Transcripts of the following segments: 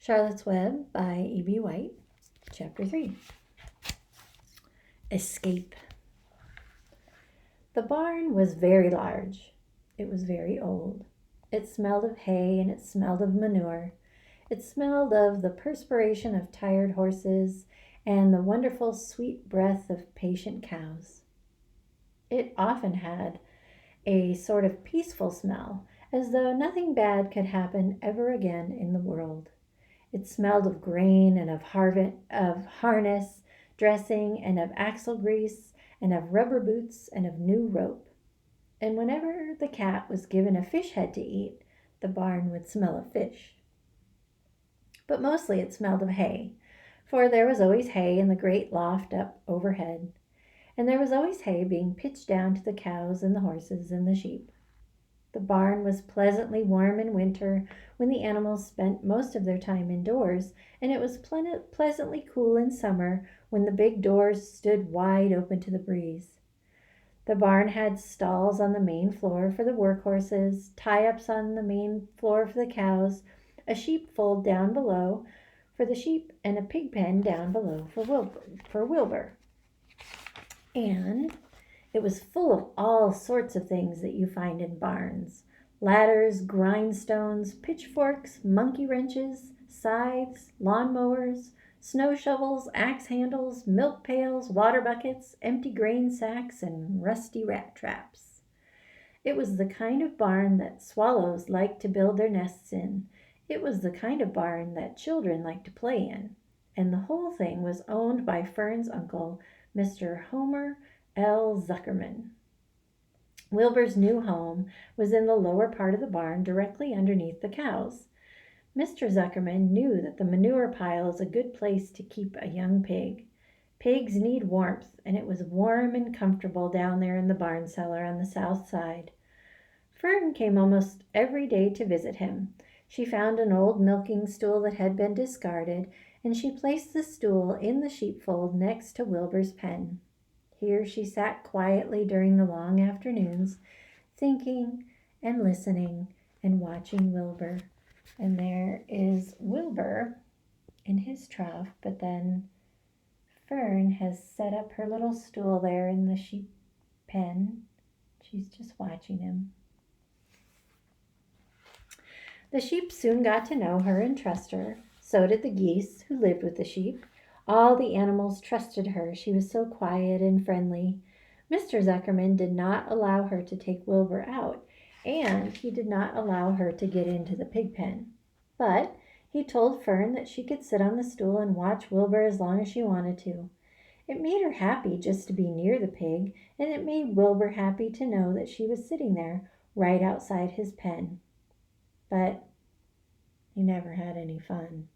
Charlotte's Web by E.B. White, Chapter 3. Escape. The barn was very large. It was very old. It smelled of hay and it smelled of manure. It smelled of the perspiration of tired horses and the wonderful sweet breath of patient cows. It often had a sort of peaceful smell, as though nothing bad could happen ever again in the world. It smelled of grain and of harness, dressing, and of axle grease, and of rubber boots, and of new rope. And whenever the cat was given a fish head to eat, the barn would smell of fish. But mostly it smelled of hay, for there was always hay in the great loft up overhead, and there was always hay being pitched down to the cows and the horses and the sheep. The barn was pleasantly warm in winter when the animals spent most of their time indoors, and it was pleasantly cool in summer when the big doors stood wide open to the breeze. The barn had stalls on the main floor for the work horses, tie-ups on the main floor for the cows, a sheepfold down below for the sheep, and a pig pen down below for Wilbur. And it was full of all sorts of things that you find in barns: ladders, grindstones, pitchforks, monkey wrenches, scythes, lawn mowers, snow shovels, axe handles, milk pails, water buckets, empty grain sacks, and rusty rat traps. It was the kind of barn that swallows like to build their nests in. It was the kind of barn that children like to play in. And the whole thing was owned by Fern's uncle, Mr. Homer L. Zuckerman. Wilbur's new home was in the lower part of the barn, directly underneath the cows. Mr. Zuckerman knew that the manure pile is a good place to keep a young pig. Pigs need warmth, and it was warm and comfortable down there in the barn cellar on the south side. Fern came almost every day to visit him. She found an old milking stool that had been discarded, and she placed the stool in the sheepfold next to Wilbur's pen. Here she sat quietly during the long afternoons, thinking and listening and watching Wilbur. And there is Wilbur in his trough, but then Fern has set up her little stool there in the sheep pen. She's just watching him. The sheep soon got to know her and trust her. So did the geese, who lived with the sheep. All the animals trusted her. She was so quiet and friendly. Mr. Zuckerman did not allow her to take Wilbur out, and he did not allow her to get into the pig pen. But he told Fern that she could sit on the stool and watch Wilbur as long as she wanted to. It made her happy just to be near the pig, and it made Wilbur happy to know that she was sitting there right outside his pen. But he never had any fun.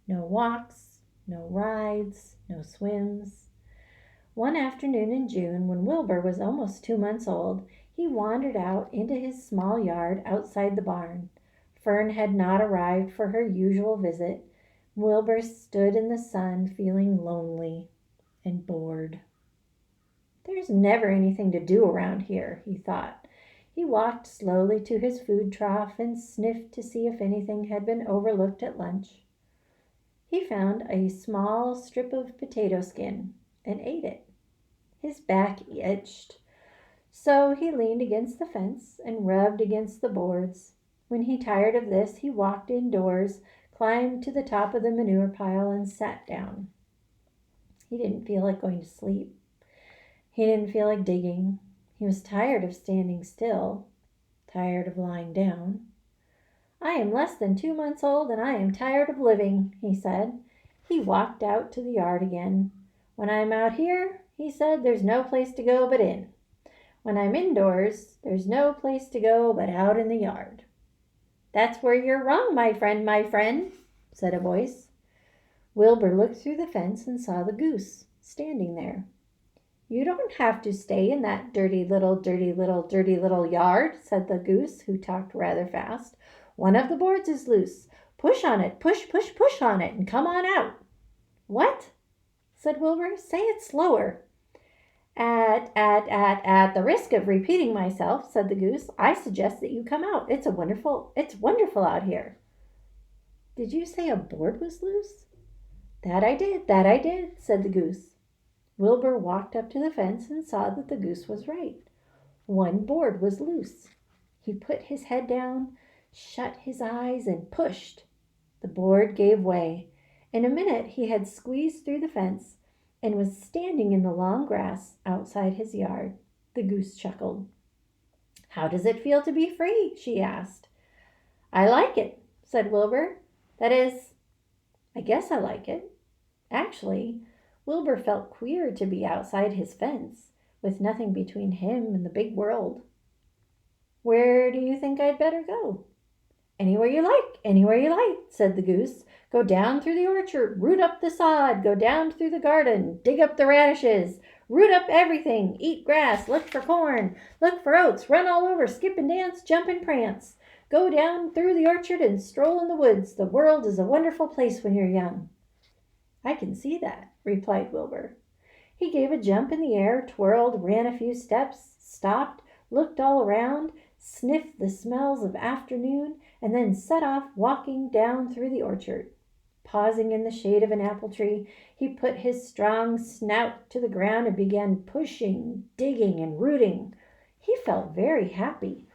No walks, no rides, no swims. One afternoon in June, when Wilbur was almost 2 months old, he wandered out into his small yard outside the barn. Fern had not arrived for her usual visit. Wilbur stood in the sun, feeling lonely and bored. There's never anything to do around here, he thought. He walked slowly to his food trough and sniffed to see if anything had been overlooked at lunch. He found a small strip of potato skin and ate it. His back itched, so he leaned against the fence and rubbed against the boards. When he tired of this, he walked indoors, climbed to the top of the manure pile, and sat down. He didn't feel like going to sleep. He didn't feel like digging. He was tired of standing still, tired of lying down. I am less than 2 months old, and I am tired of living, he said. He walked out to the yard again. When I'm out here, he said, there's no place to go but in. When I'm indoors, there's no place to go but out in the yard. That's where you're wrong, my friend, said a voice. Wilbur looked through the fence and saw the goose standing there. You don't have to stay in that dirty little yard, said the goose, who talked rather fast. One of the boards is loose. Push on it, push on it, and come on out. What? Said Wilbur. Say it slower. At the risk of repeating myself, said the goose, I suggest that you come out. It's wonderful out here. Did you say a board was loose?" That I did," said the goose. Wilbur walked up to the fence and saw that the goose was right. One board was loose. He put his head down, shut his eyes, and pushed. The board gave way. In a minute he had squeezed through the fence and was standing in the long grass outside his yard. The goose chuckled. "How does it feel to be free?" she asked. "I like it," said Wilbur. "That is, I guess I like it." Actually, Wilbur felt queer to be outside his fence, with nothing between him and the big world. "Where do you think I'd better go?" Anywhere you like," said the goose. "Go down through the orchard, root up the sod, go down through the garden, dig up the radishes, root up everything, eat grass, look for corn, look for oats, run all over, skip and dance, jump and prance. Go down through the orchard and stroll in the woods. The world is a wonderful place when you're young." "I can see that," replied Wilbur. He gave a jump in the air, twirled, ran a few steps, stopped, looked all around, sniffed the smells of afternoon, and then set off walking down through the orchard. Pausing in the shade of an apple tree, he put his strong snout to the ground and began pushing, digging, and rooting. He felt very happy.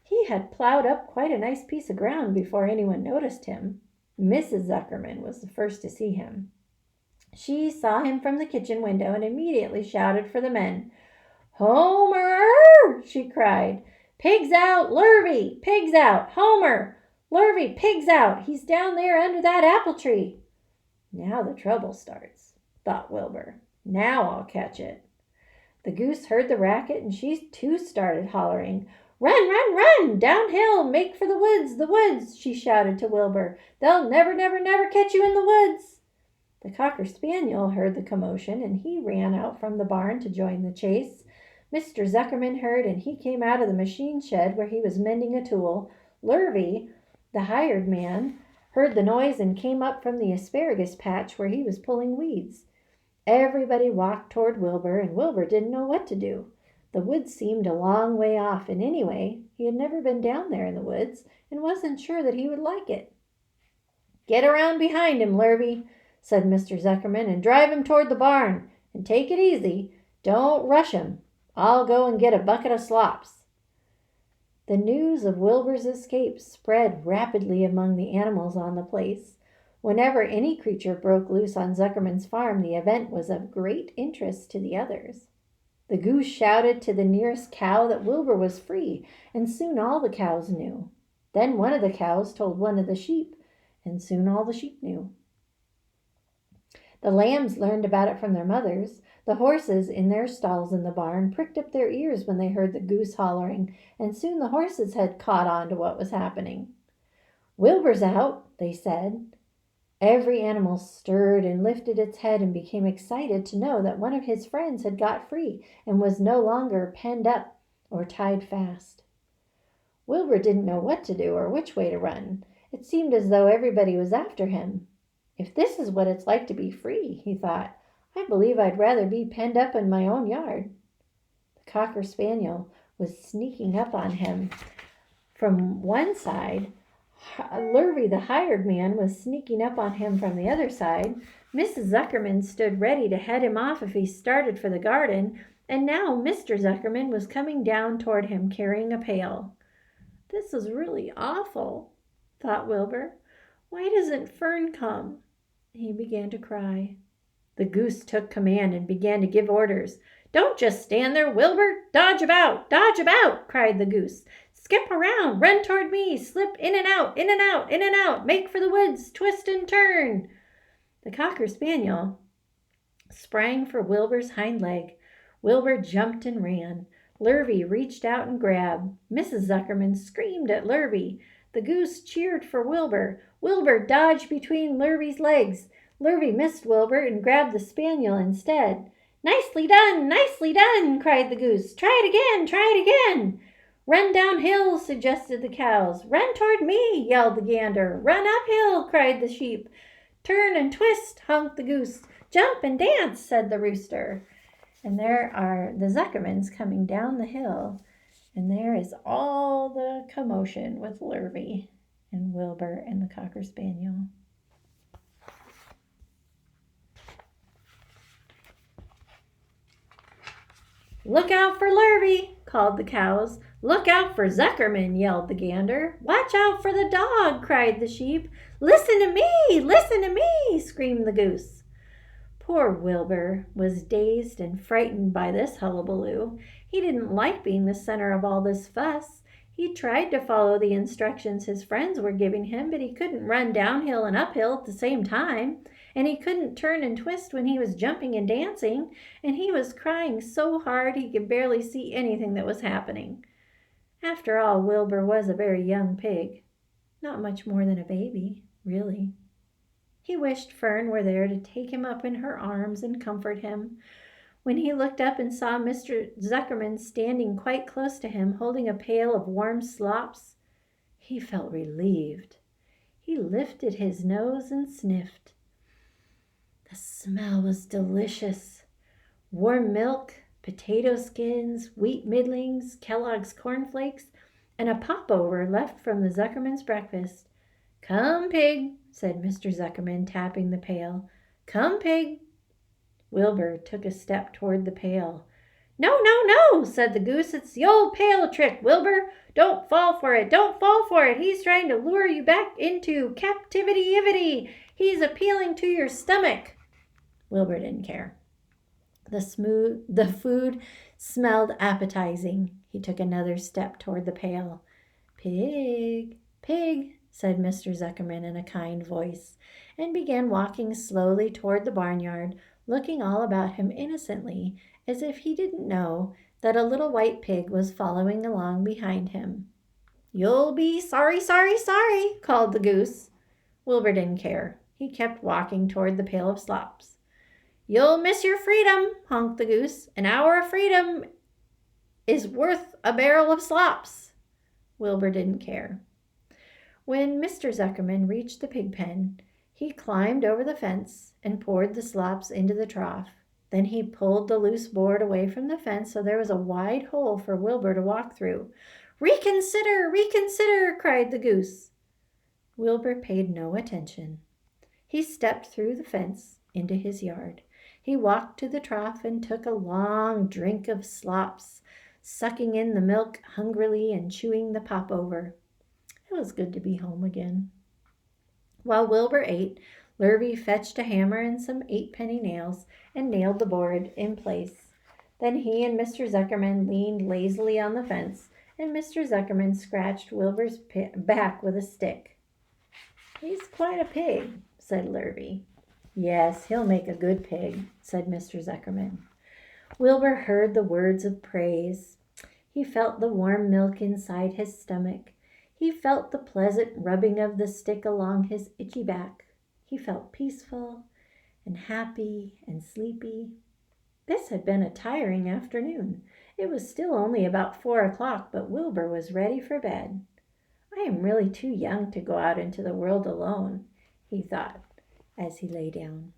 He had plowed up quite a nice piece of ground before anyone noticed him. Mrs. Zuckerman was the first to see him. She saw him from the kitchen window and immediately shouted for the men. "Homer!" she cried. "Pigs out, Lurvy! Pigs out! Homer! Lurvy, pigs out! He's down there under that apple tree." "Now the trouble starts," thought Wilbur. "Now I'll catch it." The goose heard the racket and she too started hollering. "Run, run, run! Downhill! Make for the woods, the woods!" she shouted to Wilbur. "They'll never, never, never catch you in the woods." The Cocker Spaniel heard the commotion and he ran out from the barn to join the chase. Mr. Zuckerman heard and he came out of the machine shed where he was mending a tool. Lurvy, the hired man, heard the noise and came up from the asparagus patch where he was pulling weeds. Everybody walked toward Wilbur, and Wilbur didn't know what to do. The woods seemed a long way off, and anyway, he had never been down there in the woods and wasn't sure that he would like it. "Get around behind him, Lurvy," said Mr. Zuckerman, "and drive him toward the barn. And take it easy. Don't rush him. I'll go and get a bucket of slops." The news of Wilbur's escape spread rapidly among the animals on the place. Whenever any creature broke loose on Zuckerman's farm, the event was of great interest to the others. The goose shouted to the nearest cow that Wilbur was free, and soon all the cows knew. Then one of the cows told one of the sheep, and soon all the sheep knew. The lambs learned about it from their mothers. The horses in their stalls in the barn pricked up their ears when they heard the goose hollering, and soon the horses had caught on to what was happening. "Wilbur's out," they said. Every animal stirred and lifted its head and became excited to know that one of his friends had got free and was no longer penned up or tied fast. Wilbur didn't know what to do or which way to run. It seemed as though everybody was after him. "If this is what it's like to be free," he thought, "I believe I'd rather be penned up in my own yard." The Cocker Spaniel was sneaking up on him from one side. Lurvy, the hired man, was sneaking up on him from the other side. Mrs. Zuckerman stood ready to head him off if he started for the garden, and now Mr. Zuckerman was coming down toward him carrying a pail. "This is really awful," thought Wilbur. "Why doesn't Fern come?" He began to cry. The goose took command and began to give orders. "Don't just stand there, Wilbur. Dodge about, cried the goose. "Skip around, run toward me, slip in and out, in and out, in and out, make for the woods, twist and turn." The Cocker Spaniel sprang for Wilbur's hind leg. Wilbur jumped and ran. Lurvy reached out and grabbed. Mrs. Zuckerman screamed at Lurvy. The goose cheered for Wilbur. Wilbur dodged between Lurvy's legs. Lurvy missed Wilbur and grabbed the spaniel instead. Nicely done, cried the goose. Try it again. "Run downhill," suggested the cows. "Run toward me," yelled the gander. "Run uphill," cried the sheep. "Turn and twist," honked the goose. "Jump and dance," said the rooster. And there are the Zuckermans coming down the hill, and there is all the commotion with Lurvy. and Wilbur and the Cocker Spaniel. "Look out for Lurvy," called the cows. "Look out for Zuckerman," yelled the gander. "Watch out for the dog," cried the sheep. "Listen to me! Listen to me!" screamed the goose. Poor Wilbur was dazed and frightened by this hullabaloo. He didn't like being the center of all this fuss. He tried to follow the instructions his friends were giving him, but he couldn't run downhill and uphill at the same time, and he couldn't turn and twist when he was jumping and dancing, and he was crying so hard he could barely see anything that was happening. After all, Wilbur was a very young pig. Not much more than a baby, really. He wished Fern were there to take him up in her arms and comfort him. When he looked up and saw Mr. Zuckerman standing quite close to him, holding a pail of warm slops, he felt relieved. He lifted his nose and sniffed. The smell was delicious. Warm milk, potato skins, wheat middlings, Kellogg's cornflakes, and a popover left from the Zuckerman's breakfast. "Come, pig," said Mr. Zuckerman, tapping the pail. "Come, pig." Wilbur took a step toward the pail. "No, no, no," said the goose. "It's the old pail trick, Wilbur. Don't fall for it. Don't fall for it. He's trying to lure you back into captivity-ivity. He's appealing to your stomach." Wilbur didn't care. The food smelled appetizing. He took another step toward the pail. "Pig, pig," said Mr. Zuckerman in a kind voice, and began walking slowly toward the barnyard, looking all about him innocently, as if he didn't know that a little white pig was following along behind him. "You'll be sorry, sorry, sorry," called the goose. Wilbur didn't care. He kept walking toward the pail of slops. "You'll miss your freedom," honked the goose. "An hour of freedom is worth a barrel of slops." Wilbur didn't care. When Mr. Zuckerman reached the pig pen, he climbed over the fence and poured the slops into the trough. Then he pulled the loose board away from the fence so there was a wide hole for Wilbur to walk through. "Reconsider! Reconsider!" cried the goose. Wilbur paid no attention. He stepped through the fence into his yard. He walked to the trough and took a long drink of slops, sucking in the milk hungrily and chewing the popover. It was good to be home again. While Wilbur ate, Lurvy fetched a hammer and some 8-penny nails and nailed the board in place. Then he and Mr. Zuckerman leaned lazily on the fence, and Mr. Zuckerman scratched Wilbur's back with a stick. "He's quite a pig," said Lurvy. "Yes, he'll make a good pig," said Mr. Zuckerman. Wilbur heard the words of praise. He felt the warm milk inside his stomach. He felt the pleasant rubbing of the stick along his itchy back. He felt peaceful and happy and sleepy. This had been a tiring afternoon. It was still only about 4 o'clock, but Wilbur was ready for bed. "I am really too young to go out into the world alone," he thought as he lay down.